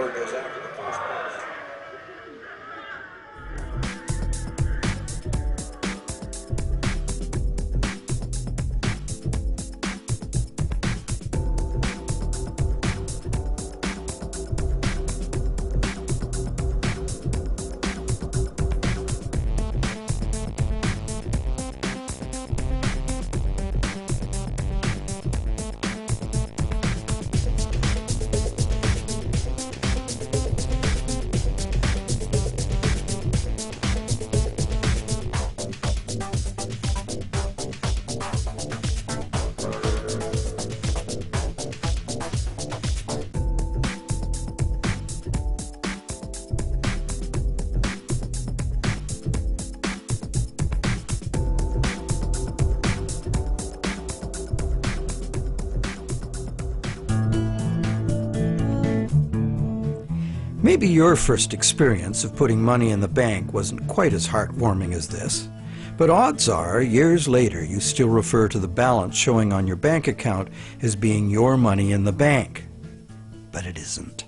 lower goes after the first price. Maybe your first experience of putting money in the bank wasn't quite as heartwarming as this, but odds are, years later, you still refer to the balance showing on your bank account as being your money in the bank. But it isn't.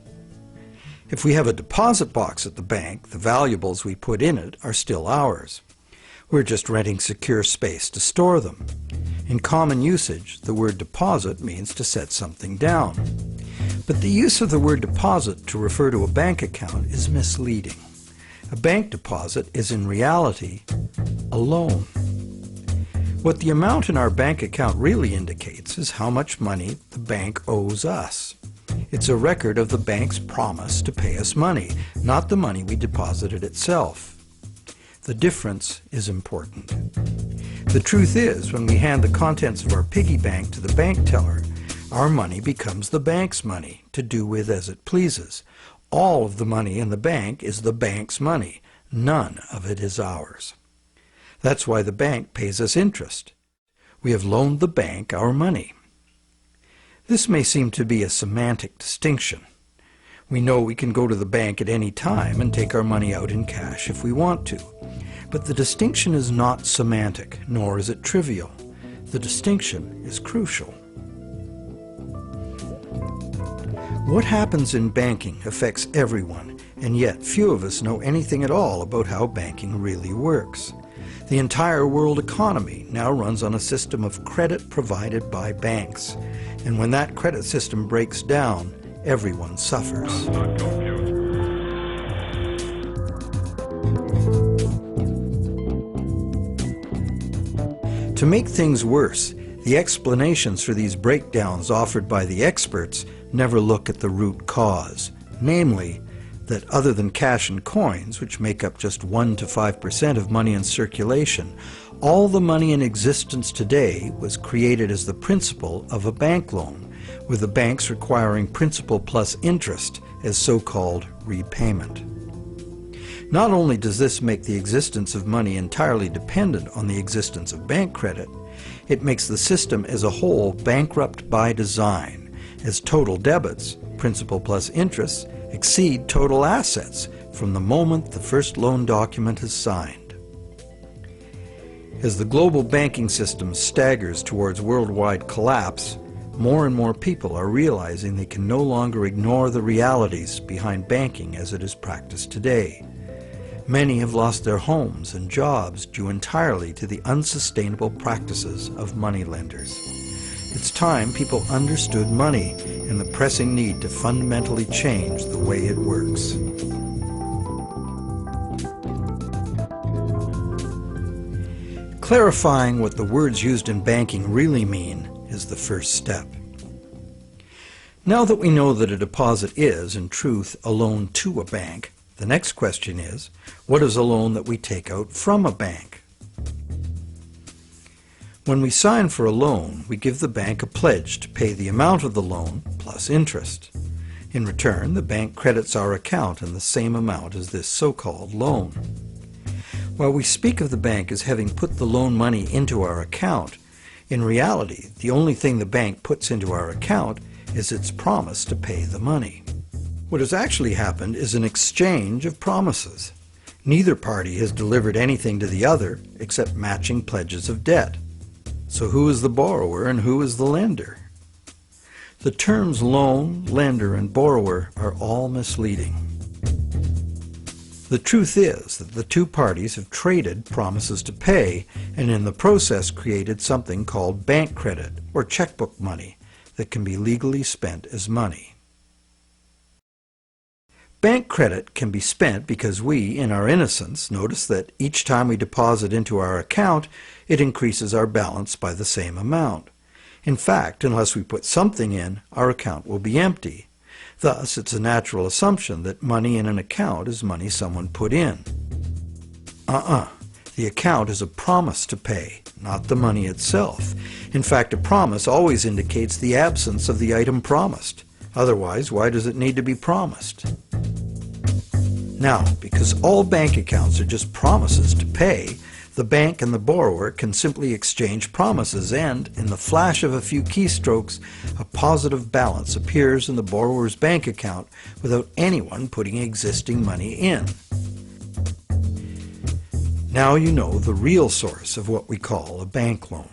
If we have a deposit box at the bank, the valuables we put in it are still ours. We're just renting secure space to store them. In common usage, the word deposit means to set something down. But the use of the word deposit to refer to a bank account is misleading. A bank deposit is in reality a loan. What the amount in our bank account really indicates is how much money the bank owes us. It's a record of the bank's promise to pay us money, not the money we deposited itself. The difference is important. The truth is, when we hand the contents of our piggy bank to the bank teller, our money becomes the bank's money to do with as it pleases. All of the money in the bank is the bank's money. None of it is ours. That's why the bank pays us interest. We have loaned the bank our money. This may seem to be a semantic distinction. We know we can go to the bank at any time and take our money out in cash if we want to. But the distinction is not semantic, nor is it trivial. The distinction is crucial. What happens in banking affects everyone, and yet few of us know anything at all about how banking really works. The entire world economy now runs on a system of credit provided by banks, and when that credit system breaks down, everyone suffers. To make things worse, the explanations for these breakdowns offered by the experts never look at the root cause, namely, that other than cash and coins, which make up just 1 to 5% of money in circulation, all the money in existence today was created as the principal of a bank loan, with the banks requiring principal plus interest as so-called repayment. Not only does this make the existence of money entirely dependent on the existence of bank credit, it makes the system as a whole bankrupt by design, as total debits, principal plus interest, exceed total assets from the moment the first loan document is signed. As the global banking system staggers towards worldwide collapse, more and more people are realizing they can no longer ignore the realities behind banking as it is practiced today. Many have lost their homes and jobs due entirely to the unsustainable practices of moneylenders. It's time people understood money and the pressing need to fundamentally change the way it works. Clarifying what the words used in banking really mean is the first step. Now that we know that a deposit is, in truth, a loan to a bank, the next question is, what is a loan that we take out from a bank? When we sign for a loan, we give the bank a pledge to pay the amount of the loan plus interest. In return, the bank credits our account in the same amount as this so-called loan. While we speak of the bank as having put the loan money into our account, in reality, the only thing the bank puts into our account is its promise to pay the money. What has actually happened is an exchange of promises. Neither party has delivered anything to the other except matching pledges of debt. So who is the borrower and who is the lender? The terms loan, lender, and borrower are all misleading. The truth is that the two parties have traded promises to pay and in the process created something called bank credit or checkbook money that can be legally spent as money. Bank credit can be spent because we, in our innocence, notice that each time we deposit into our account, it increases our balance by the same amount. In fact, unless we put something in, our account will be empty. Thus, it's a natural assumption that money in an account is money someone put in. The account is a promise to pay, not the money itself. In fact, a promise always indicates the absence of the item promised. Otherwise, why does it need to be promised? Now, because all bank accounts are just promises to pay, the bank and the borrower can simply exchange promises and, in the flash of a few keystrokes, a positive balance appears in the borrower's bank account without anyone putting existing money in. Now you know the real source of what we call a bank loan.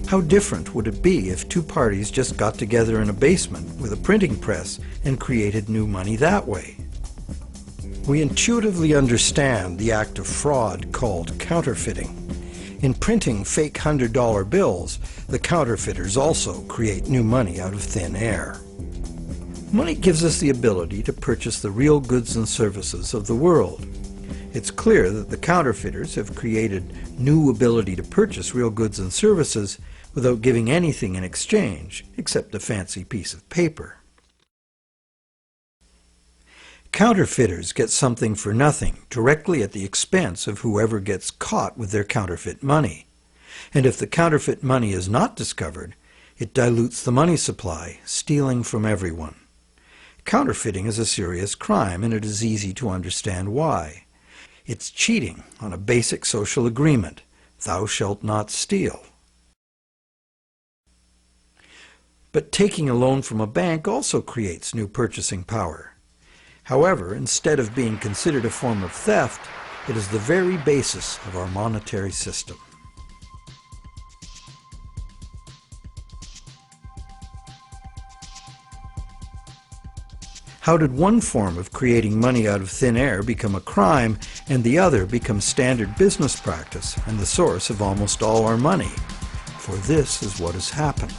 How different would it be if two parties just got together in a basement with a printing press and created new money that way? We intuitively understand the act of fraud called counterfeiting. In printing fake $100 bills, the counterfeiters also create new money out of thin air. Money gives us the ability to purchase the real goods and services of the world. It's clear that the counterfeiters have created new ability to purchase real goods and services without giving anything in exchange except a fancy piece of paper. Counterfeiters get something for nothing directly at the expense of whoever gets caught with their counterfeit money. And if the counterfeit money is not discovered, it dilutes the money supply, stealing from everyone. Counterfeiting is a serious crime, and it is easy to understand why. It's cheating on a basic social agreement, thou shalt not steal. But taking a loan from a bank also creates new purchasing power. However, instead of being considered a form of theft, it is the very basis of our monetary system. How did one form of creating money out of thin air become a crime and the other become standard business practice and the source of almost all our money? For this is what has happened.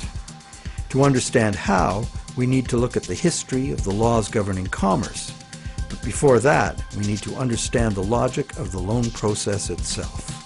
To understand how, we need to look at the history of the laws governing commerce. But before that, we need to understand the logic of the loan process itself.